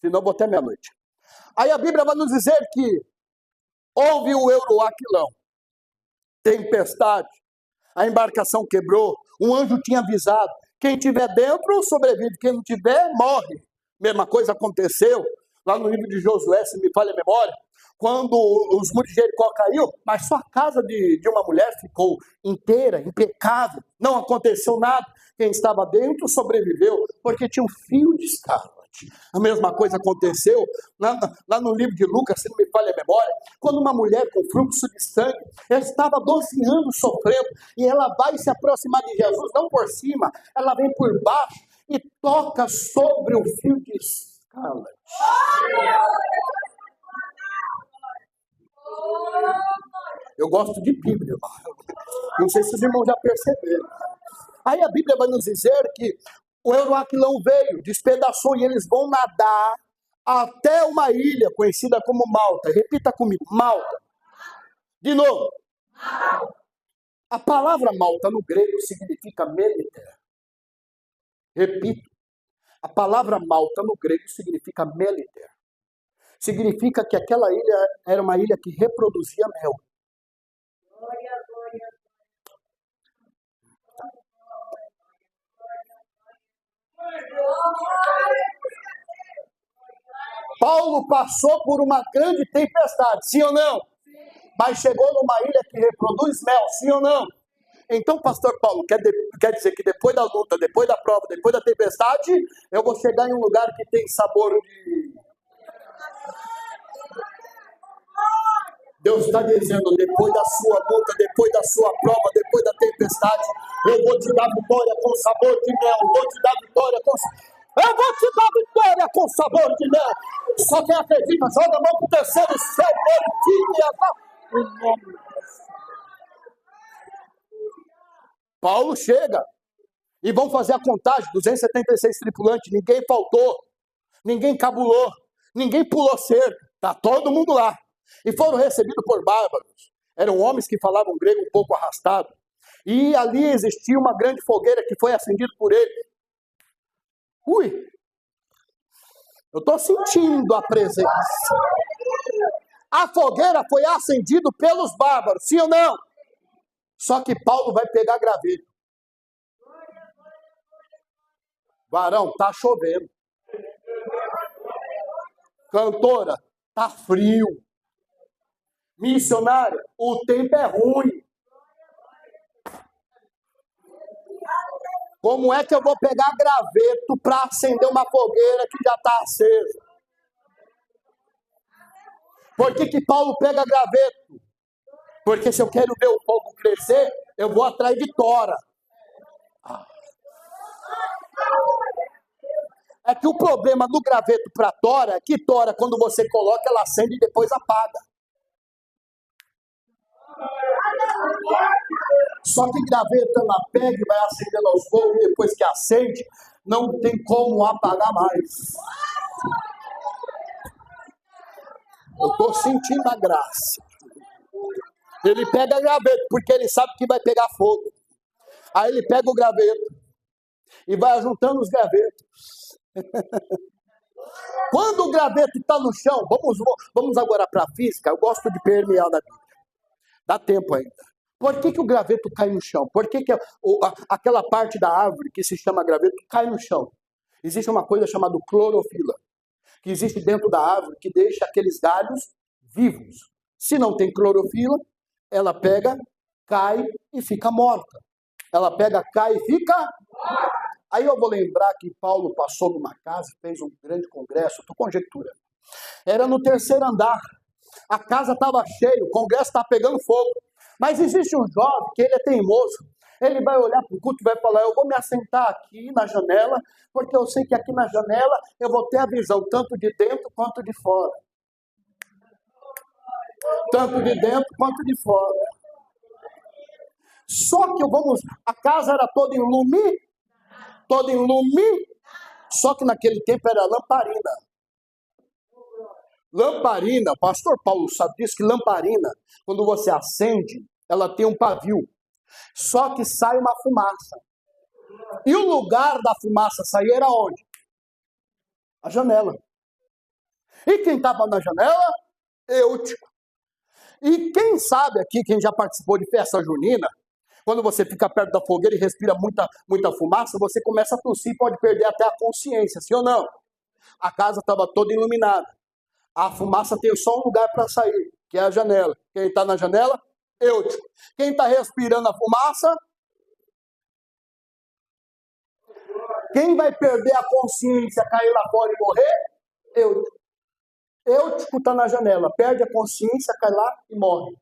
Senão eu vou até meia-noite. Aí a Bíblia vai nos dizer que houve o Euroaquilão, tempestade, a embarcação quebrou, um anjo tinha avisado, quem tiver dentro sobrevive, quem não tiver morre. Mesma coisa aconteceu lá no livro de Josué, se me falha a memória, quando os muros de Jericó caiu, mas só a casa de uma mulher ficou inteira, impecável, não aconteceu nada. Quem estava dentro sobreviveu, porque tinha um fio de escarlate. A mesma coisa aconteceu lá no livro de Lucas, se não me falha a memória, quando uma mulher com fluxo de sangue, ela estava 12 anos sofrendo, e ela vai se aproximar de Jesus, não por cima, ela vem por baixo e toca sobre o fio de escarlate. Eu gosto de Bíblia, irmão. Não sei se os irmãos já perceberam. Aí a Bíblia vai nos dizer que o Euroaquilão veio, despedaçou, e eles vão nadar até uma ilha conhecida como Malta. Repita comigo, Malta. De novo. A palavra Malta no grego significa Meliter. Repito. A palavra Malta no grego significa Meliter. Significa que aquela ilha era uma ilha que reproduzia mel. Paulo passou por uma grande tempestade, sim ou não? Mas chegou numa ilha que reproduz mel, sim ou não? Então, pastor Paulo, quer dizer que depois da luta, depois da prova, depois da tempestade, eu vou chegar em um lugar que tem sabor de... Deus está dizendo, depois da sua luta, depois da sua prova, depois da tempestade, eu vou te dar vitória com sabor de mel, vou te dar vitória com... Eu vou te dar vitória com sabor de mel. Só quem acredita, joga a mão pro terceiro céu, glorifique Paulo chega e vão fazer a contagem, 276 tripulantes, ninguém faltou, ninguém cabulou, ninguém pulou cerca, tá todo mundo lá. e foram recebidos por bárbaros. Eram homens que falavam grego um pouco arrastado. E ali existia uma grande fogueira que foi acendida por eles. Ui! Eu estou sentindo a presença. A fogueira foi acendida pelos bárbaros, sim ou não? Só que Paulo vai pegar graveto. Varão, tá chovendo. Cantora, tá frio. Missionário, o tempo é ruim. Como é que eu vou pegar graveto para acender uma fogueira que já está acesa? Por que Paulo pega graveto? Porque se eu quero ver o fogo crescer, eu vou atrás de tora. É que o problema do graveto para tora é que tora, quando você coloca, ela acende e depois apaga. Só que graveto ela pega e vai acendendo aos poucos, depois que acende, não tem como apagar mais. Eu estou sentindo a graça. Ele pega graveto, porque ele sabe que vai pegar fogo. Aí ele pega o graveto e vai juntando os gravetos. Quando o graveto está no chão, vamos agora para a física, eu gosto de permear da Bíblia. Dá tempo ainda. Por que o graveto cai no chão? Por que aquela parte da árvore que se chama graveto cai no chão? Existe uma coisa chamada clorofila, que existe dentro da árvore, que deixa aqueles galhos vivos. Se não tem clorofila, ela pega, cai e fica morta. Ela pega, cai e fica morta. Aí eu vou lembrar que Paulo passou numa casa, fez um grande congresso, estou conjecturando. Era no 3º andar. A casa estava cheia, o congresso estava pegando fogo. Mas existe um jovem que ele é teimoso. Ele vai olhar para o culto e vai falar, eu vou me assentar aqui na janela, porque eu sei que aqui na janela eu vou ter a visão tanto de dentro quanto de fora. Tanto de dentro quanto de fora. Só que a casa era toda em lume, só que naquele tempo era lamparina. Lamparina, pastor Paulo sabe disso, que lamparina, quando você acende, ela tem um pavio, só que sai uma fumaça. E o lugar da fumaça sair era onde? A janela. E quem estava na janela? Eutico. E quem sabe aqui, quem já participou de festa junina, quando você fica perto da fogueira e respira muita fumaça, você começa a tossir e pode perder até a consciência, sim ou não? A casa estava toda iluminada. A fumaça tem só um lugar para sair, que é a janela. Quem está na janela? Eutico. Quem está respirando a fumaça? Quem vai perder a consciência, cair lá fora e morrer? Eutico. Eutico está na janela, perde a consciência, cai lá e morre.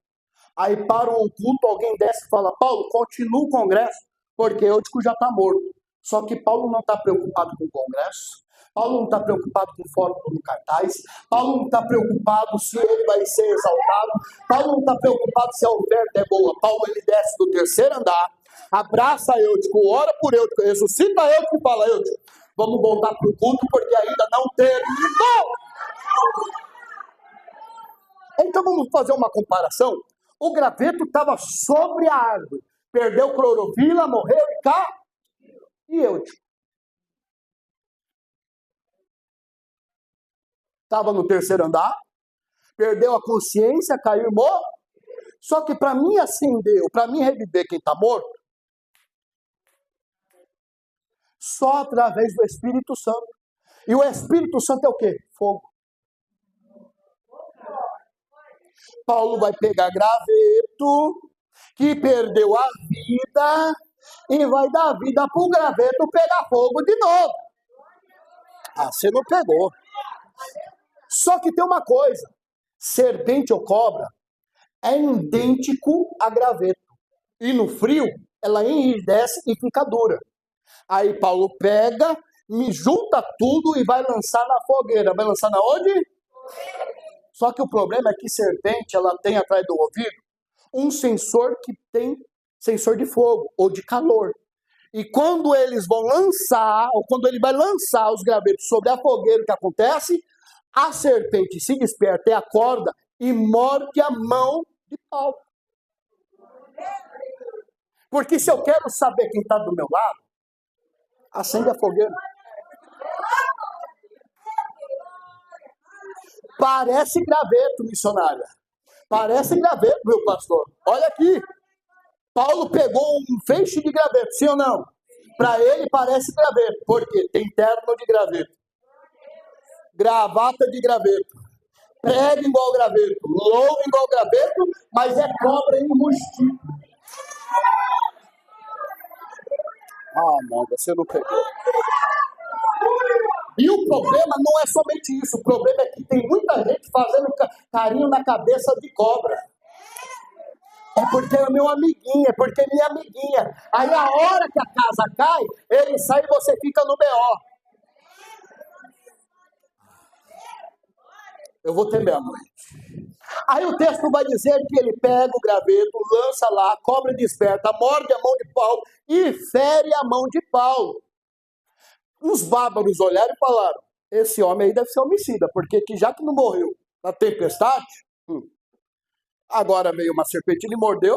Aí para um culto, alguém desce e fala, Paulo, continua o congresso, porque Eutico já está morto. Só que Paulo não está preocupado com o congresso. Paulo não está preocupado com foto no cartaz. Paulo não está preocupado se ele vai ser exaltado. Paulo não está preocupado se a oferta é boa. Paulo, ele desce do 3º andar, abraça Eutico, ora por Eutico, ressuscita Eutico e fala, Eutico, vamos voltar para o culto porque ainda não terminou. Então vamos fazer uma comparação. O graveto estava sobre a árvore. Perdeu clorofila, morreu e cá. E Eutico? Estava no 3º andar, perdeu a consciência, caiu e morreu. Só que para mim acender, para mim reviver quem está morto, só através do Espírito Santo. E o Espírito Santo é o quê? Fogo. Paulo vai pegar graveto, que perdeu a vida, e vai dar vida para o graveto pegar fogo de novo. Ah, você não pegou. Só que tem uma coisa, serpente ou cobra é idêntico a graveto. E no frio, ela enrijece e fica dura. Aí Paulo pega, me junta tudo e vai lançar na fogueira. Vai lançar na onde? Só que o problema é que serpente, ela tem atrás do ouvido um sensor que tem sensor de fogo ou de calor. E quando eles vão lançar, ou quando ele vai lançar os gravetos sobre a fogueira, o que acontece? A serpente se desperta e acorda e morde a mão de Paulo. Porque se eu quero saber quem está do meu lado, acende a fogueira. Parece graveto, missionária. Parece graveto, meu pastor. Olha aqui. Paulo pegou um feixe de graveto, sim ou não? Para ele parece graveto. Por quê? Tem terno de graveto. Gravata de graveto. Prega igual graveto. Louva igual graveto, mas é cobra enrustido. Ah, não, você não pegou. E o problema não é somente isso. O problema é que tem muita gente fazendo carinho na cabeça de cobra. É porque é meu amiguinho, é porque é minha amiguinha. Aí a hora que a casa cai, ele sai e você fica no BO. Eu vou ter meia-noite. Aí o texto vai dizer que ele pega o graveto, lança lá, a cobra desperta, morde a mão de Paulo e fere a mão de Paulo. Os bárbaros olharam e falaram, esse homem aí deve ser homicida, porque já que não morreu na tempestade, agora veio uma serpente, ele mordeu,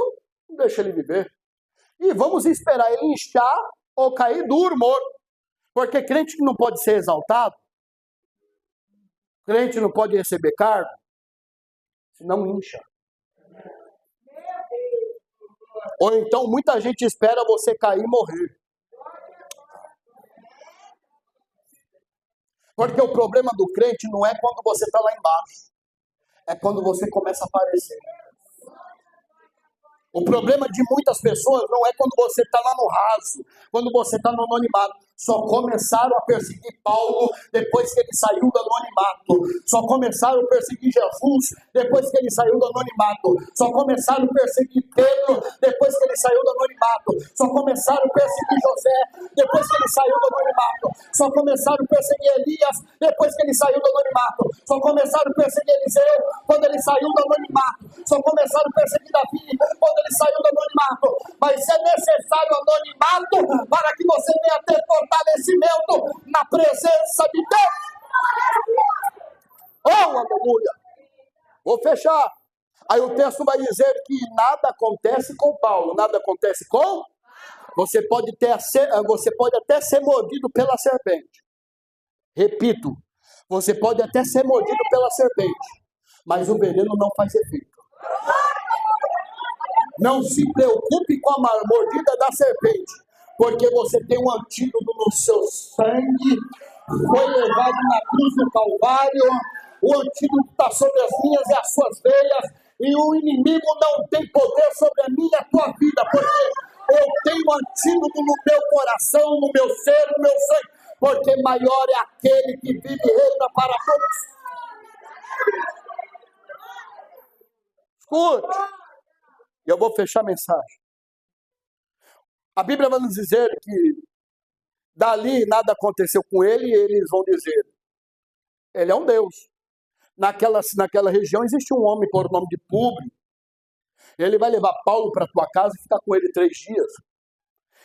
não deixa ele viver. E vamos esperar ele inchar ou cair duro, morto. Porque crente que não pode ser exaltado, crente não pode receber cargo, senão incha. Ou então muita gente espera você cair e morrer. Porque o problema do crente não é quando você está lá embaixo. É quando você começa a aparecer. O problema de muitas pessoas não é quando você está lá no raso, quando você está no anonimato. Só começaram a perseguir Paulo depois que ele saiu do anonimato. Só começaram a perseguir Jesus depois que ele saiu do anonimato. Só começaram a perseguir Pedro depois que ele saiu do anonimato. Só começaram a perseguir José depois que ele saiu do anonimato. Só começaram a perseguir Elias depois que ele saiu do anonimato. Só começaram a perseguir Eliseu quando ele saiu do anonimato. Só começaram a perseguir Davi quando ele saiu do anonimato. Mas é necessário anonimato para que você venha ter fortalecimento na presença de Deus. Oh, aleluia! Vou fechar. Aí o texto vai dizer que nada acontece com Paulo. Nada acontece com? Você pode até ser mordido pela serpente. Repito, você pode até ser mordido pela serpente, mas o veneno não faz efeito. Não se preocupe com a mordida da serpente, porque você tem um antídoto no seu sangue, foi levado na cruz do Calvário, o antídoto está sobre as minhas e as suas veias, e o inimigo não tem poder sobre a minha e a tua vida, porque eu tenho um antídoto no meu coração, no meu ser, no meu sangue, porque maior é aquele que vive e reina para todos. Escute, eu vou fechar a mensagem. A Bíblia vai nos dizer que dali nada aconteceu com ele, e eles vão dizer, ele é um Deus. Naquela região existe um homem por nome de Públio. Ele vai levar Paulo para a tua casa e ficar com ele 3 dias.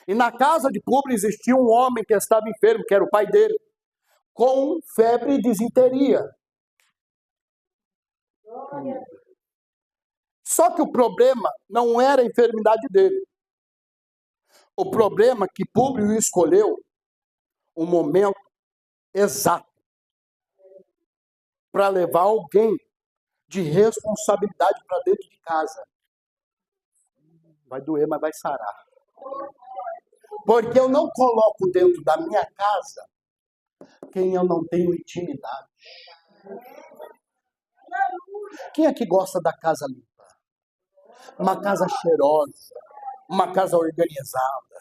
E na casa de Públio existia um homem que estava enfermo, que era o pai dele, com febre e disenteria. Só que o problema não era a enfermidade dele. O problema é que Públio escolheu um momento exato para levar alguém de responsabilidade para dentro de casa. Vai doer, mas vai sarar. Porque eu não coloco dentro da minha casa quem eu não tenho intimidade. Quem é que gosta da casa limpa? Uma casa cheirosa, uma casa organizada.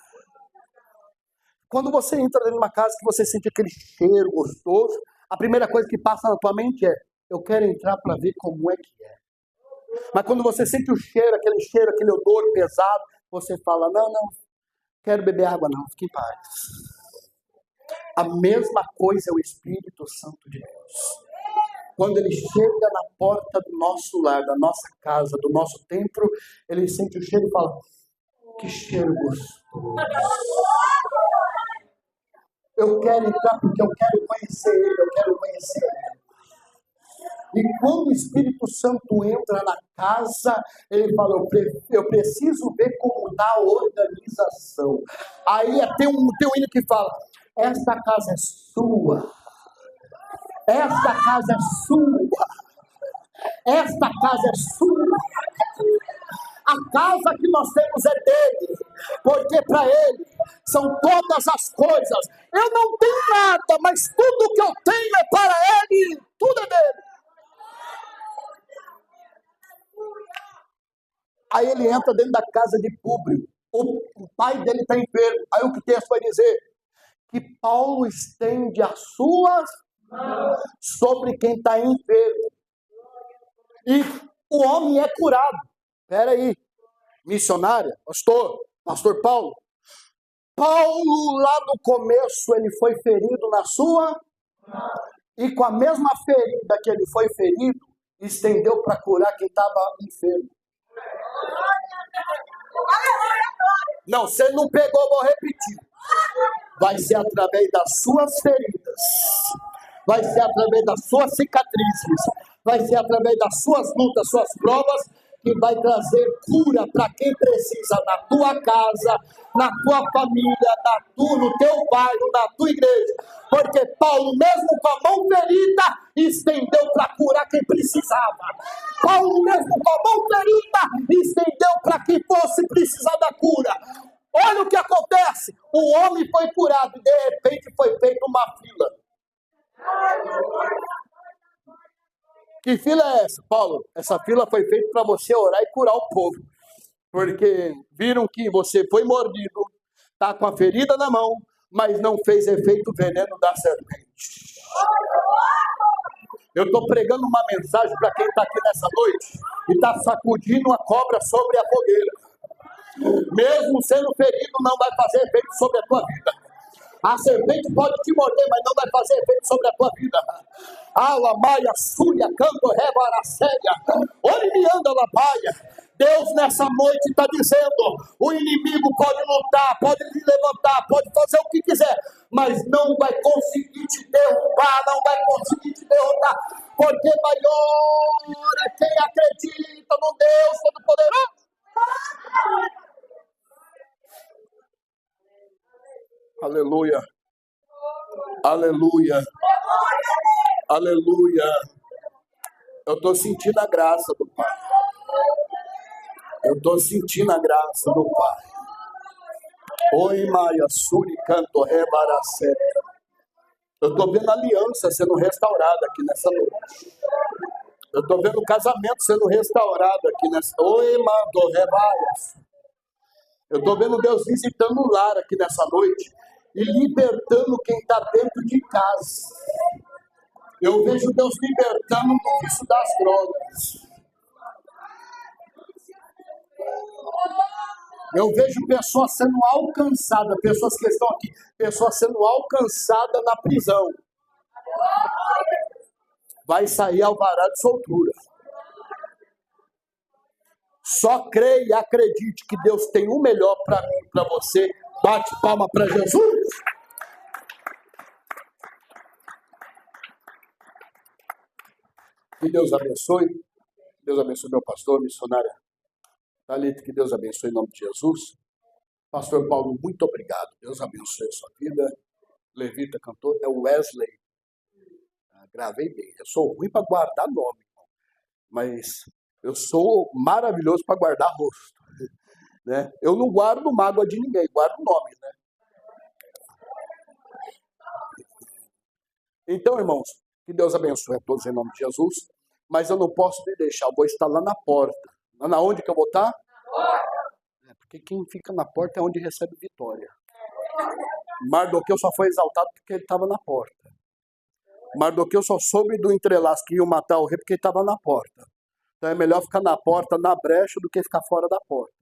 Quando você entra numa casa que você sente aquele cheiro gostoso, a primeira coisa que passa na tua mente é, eu quero entrar para ver como é que é. Mas quando você sente o cheiro, aquele odor pesado, você fala, não, quero beber água não, fique em paz. A mesma coisa é o Espírito Santo de Deus. Quando ele chega na porta do nosso lar, da nossa casa, do nosso templo, ele sente o cheiro e fala, que cheiro gostoso. Eu quero entrar porque eu quero conhecer ele, eu quero conhecer ele. E quando o Espírito Santo entra na casa, ele fala, eu preciso ver como está a organização. Aí tem um hino que fala, esta casa é sua, esta casa é sua, esta casa é sua. A casa que nós temos é dele, porque para ele são todas as coisas. Eu não tenho nada, mas tudo que eu tenho é para ele, tudo é dele. Aí ele entra dentro da casa de Públio. O pai dele está enfermo. Aí o que o texto vai dizer? Que Paulo estende as suas mãos sobre quem está enfermo. E o homem é curado. Espera aí. Missionária, pastor Paulo. Paulo, lá no começo, ele foi ferido na sua mão. E com a mesma ferida que ele foi ferido, estendeu para curar quem estava enfermo. Não, você não pegou, vou repetir. Vai ser através das suas feridas, vai ser através das suas cicatrizes, vai ser através das suas lutas, suas provas, que vai trazer cura para quem precisa na tua casa, na tua família, no teu bairro, na tua igreja. Porque Paulo, mesmo com a mão ferida, estendeu para curar quem precisava. Paulo, mesmo com a mão ferida, estendeu para quem fosse precisar da cura. Olha o que acontece. O homem foi curado e de repente foi feita uma fila. Que fila é essa, Paulo? Essa fila foi feita para você orar e curar o povo. Porque viram que você foi mordido, está com a ferida na mão, mas não fez efeito veneno da serpente. Eu estou pregando uma mensagem para quem está aqui nessa noite e está sacudindo a cobra sobre a fogueira. Mesmo sendo ferido, não vai fazer efeito sobre a tua vida. A serpente pode te morder, mas não vai fazer efeito sobre a tua vida. Alamaia, Súria, Canto, Rebaracélia, Orimianda, Labaia. Deus nessa noite está dizendo, o inimigo pode lutar, pode se levantar, pode fazer o que quiser, mas não vai conseguir te derrubar, não vai conseguir te derrotar, porque maior é quem acredita no Deus Todo-Poderoso. Aleluia. Aleluia. Aleluia. Eu estou sentindo a graça do Pai. Eu estou sentindo a graça do Pai. Oi, Maia, Suri, Canto, Rebaracé. Eu estou vendo aliança sendo restaurada aqui nessa noite. Eu estou vendo casamento sendo restaurado aqui nessa. Oi, Mando, Rebaias. Eu estou vendo Deus visitando o lar aqui nessa noite e libertando quem está dentro de casa. Eu vejo Deus libertando do vício das drogas. Eu vejo pessoas sendo alcançadas, pessoas que estão aqui, pessoas sendo alcançadas na prisão. Vai sair alvará de soltura. Só creia e acredite que Deus tem o melhor para mim, para você. Bate palma para Jesus. Que Deus abençoe. Deus abençoe meu pastor, missionária Thalita, que Deus abençoe em nome de Jesus. Pastor Paulo, muito obrigado. Deus abençoe a sua vida. Levita, cantor, é o Wesley. Gravei bem. Eu sou ruim para guardar nome, mas eu sou maravilhoso para guardar rosto. Né? Eu não guardo mágoa de ninguém, guardo nome. Né? Então, irmãos, que Deus abençoe a todos em nome de Jesus. Mas eu não posso te deixar, eu vou estar lá na porta. Na onde que eu vou estar? Porque quem fica na porta é onde recebe vitória. Mardoqueu só foi exaltado porque ele estava na porta. Mardoqueu só soube do entrelaço que iam matar o rei porque ele estava na porta. Então é melhor ficar na porta, na brecha, do que ficar fora da porta.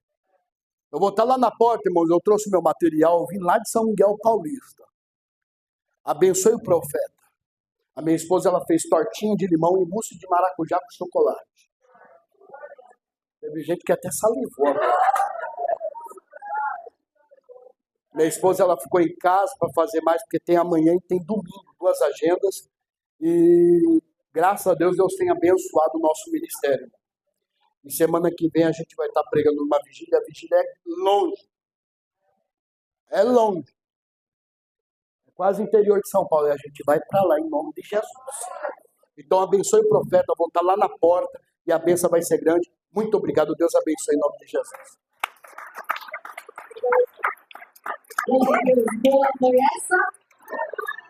Eu vou estar lá na porta, irmãos. Eu trouxe meu material, eu vim lá de São Miguel Paulista. Abençoe o profeta. A minha esposa, ela fez tortinha de limão e mousse de maracujá com chocolate. Teve gente que até salivou. Minha esposa, ela ficou em casa para fazer mais, porque tem amanhã e tem domingo, 2 agendas. E Graças a Deus, Deus tem abençoado o nosso ministério. E semana que vem a gente vai estar pregando numa vigília. A vigília é longe. É longe. É quase interior de São Paulo. E a gente vai para lá em nome de Jesus. Então abençoe o profeta. Vou estar lá na porta e a bênção vai ser grande. Muito obrigado. Deus abençoe em nome de Jesus. Glória a Deus. Boa foi essa?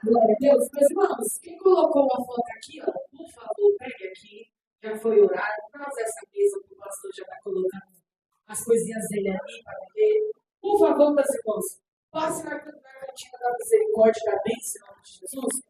Glória a Deus. Meus irmãos, quem colocou uma foto aqui, ó, por favor, pegue aqui. Já foi horário. Traz essa mesa que o pastor já está colocando as coisinhas dele ali para ver. Por favor, meus irmãos, passe na cantina da misericórdia da bênção em nome de Jesus.